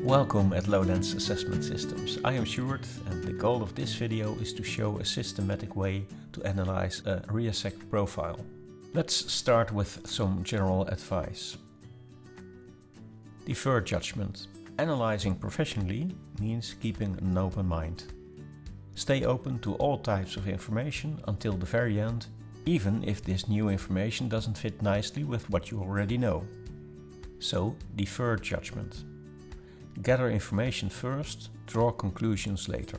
Welcome at Lowlands Assessment Systems. I am Sjoerd and the goal of this video is to show a systematic way to analyze a RIASEC profile. Let's start with some general advice. Defer judgment. Analyzing professionally means keeping an open mind. Stay open to all types of information until the very end, even if this new information doesn't fit nicely with what you already know. So, defer judgment. Gather information first, draw conclusions later.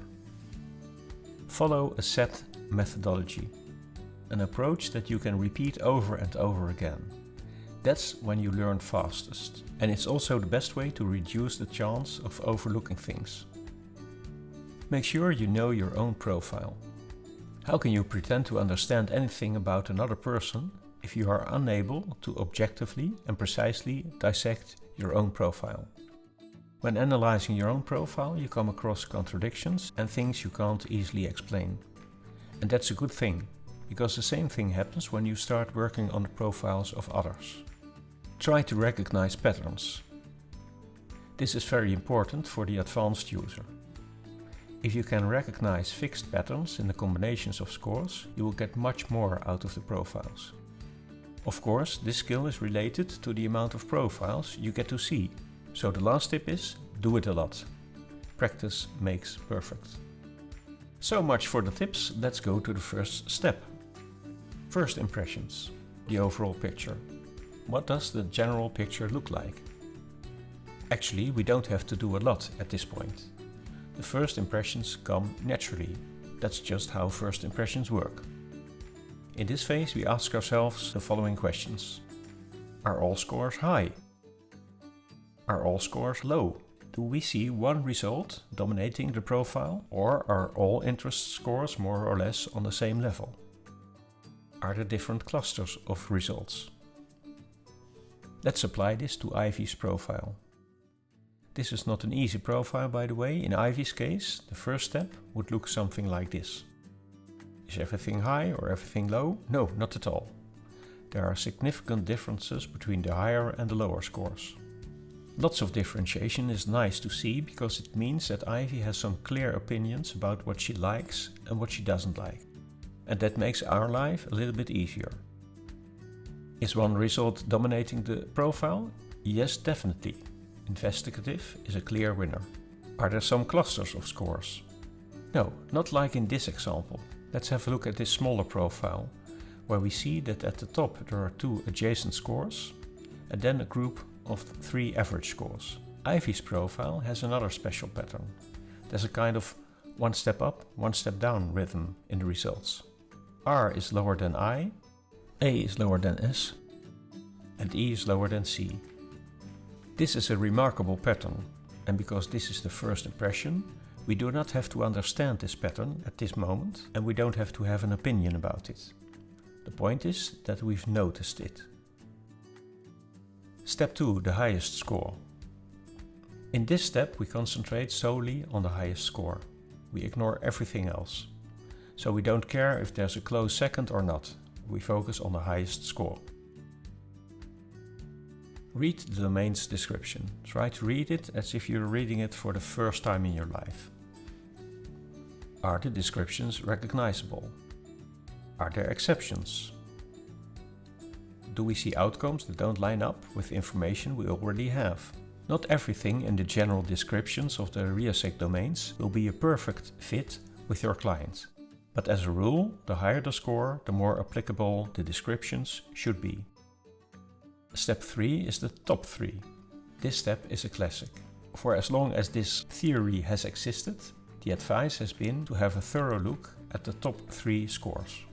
Follow a set methodology, an approach that you can repeat over and over again. That's when you learn fastest, and it's also the best way to reduce the chance of overlooking things. Make sure you know your own profile. How can you pretend to understand anything about another person if you are unable to objectively and precisely dissect your own profile? When analyzing your own profile, you come across contradictions and things you can't easily explain. And that's a good thing, because the same thing happens when you start working on the profiles of others. Try to recognize patterns. This is very important for the advanced user. If you can recognize fixed patterns in the combinations of scores, you will get much more out of the profiles. Of course, this skill is related to the amount of profiles you get to see. So the last tip is, do it a lot. Practice makes perfect. So much for the tips, let's go to the first step. First impressions, the overall picture. What does the general picture look like? Actually, we don't have to do a lot at this point. The first impressions come naturally. That's just how first impressions work. In this phase, we ask ourselves the following questions. Are all scores high? Are all scores low? Do we see one result dominating the profile, or are all interest scores more or less on the same level? Are there different clusters of results? Let's apply this to Ivy's profile. This is not an easy profile, by the way. In Ivy's case, the first step would look something like this. Is everything high or everything low? No, not at all. There are significant differences between the higher and the lower scores. Lots of differentiation is nice to see because it means that Ivy has some clear opinions about what she likes and what she doesn't like. And that makes our life a little bit easier. Is one result dominating the profile? Yes, definitely. Investigative is a clear winner. Are there some clusters of scores? No, not like in this example. Let's have a look at this smaller profile, where we see that at the top there are 2 adjacent scores and then a group of 3 average scores. Ivy's profile has another special pattern. There's a kind of one step up, one step down rhythm in the results. R is lower than I, A is lower than S, and E is lower than C. This is a remarkable pattern, and because this is the first impression, we do not have to understand this pattern at this moment, and we don't have to have an opinion about it. The point is that we've noticed it. Step 2, the highest score. In this step we concentrate solely on the highest score. We ignore everything else. So we don't care if there's a close second or not. We focus on the highest score. Read the domain's description. Try to read it as if you're reading it for the first time in your life. Are the descriptions recognizable? Are there exceptions? Do we see outcomes that don't line up with information we already have? Not everything in the general descriptions of the RIASEC domains will be a perfect fit with your client. But as a rule, the higher the score, the more applicable the descriptions should be. Step 3 is the top 3. This step is a classic. For as long as this theory has existed, the advice has been to have a thorough look at the top 3 scores.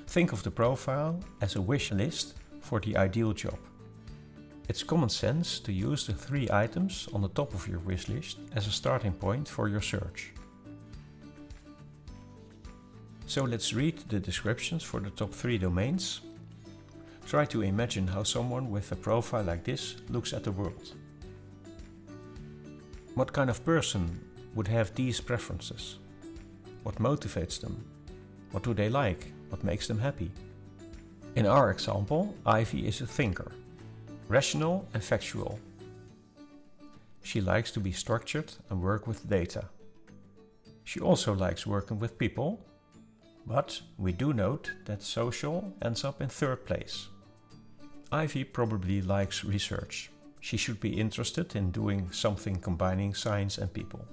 Think of the profile as a wish list for the ideal job. It's common sense to use the 3 items on the top of your wish list as a starting point for your search. So let's read the descriptions for the top 3 domains. Try to imagine how someone with a profile like this looks at the world. What kind of person would have these preferences? What motivates them? What do they like? What makes them happy? In our example, Ivy is a thinker, rational and factual. She likes to be structured and work with data. She also likes working with people, but we do note that social ends up in third place. Ivy probably likes research. She should be interested in doing something combining science and people.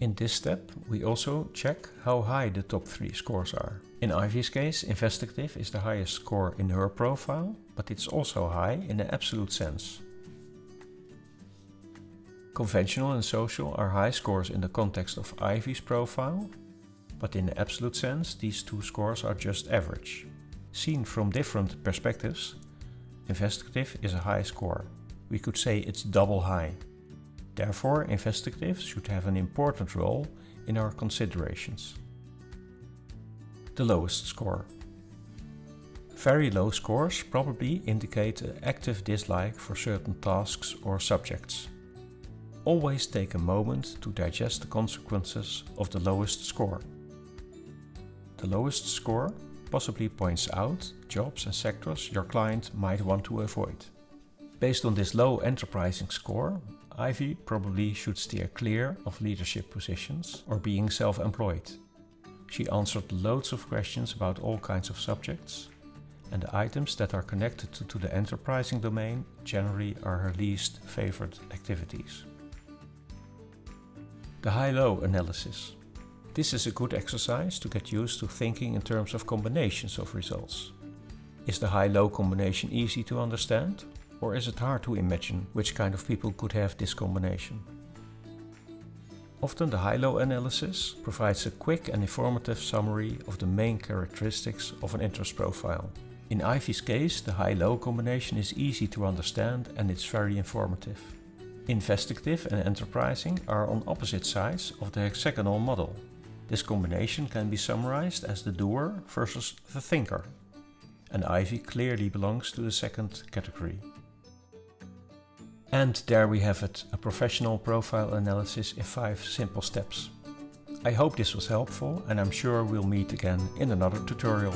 In this step, we also check how high the top 3 scores are. In Ivy's case, investigative is the highest score in her profile, but it's also high in the absolute sense. Conventional and social are high scores in the context of Ivy's profile, but in the absolute sense, these 2 scores are just average. Seen from different perspectives, investigative is a high score. We could say it's double high. Therefore, investigative should have an important role in our considerations. The lowest score. Very low scores probably indicate an active dislike for certain tasks or subjects. Always take a moment to digest the consequences of the lowest score. The lowest score possibly points out jobs and sectors your client might want to avoid. Based on this low enterprising score, Ivy probably should steer clear of leadership positions or being self-employed. She answered loads of questions about all kinds of subjects, and the items that are connected to the enterprising domain generally are her least favorite activities. The high-low analysis. This is a good exercise to get used to thinking in terms of combinations of results. Is the high-low combination easy to understand? Or is it hard to imagine which kind of people could have this combination? Often the high-low analysis provides a quick and informative summary of the main characteristics of an interest profile. In Ivy's case, the high-low combination is easy to understand and it's very informative. Investigative and enterprising are on opposite sides of the hexagonal model. This combination can be summarized as the doer versus the thinker. And Ivy clearly belongs to the second category. And there we have it, a professional profile analysis in 5 simple steps. I hope this was helpful and I'm sure we'll meet again in another tutorial.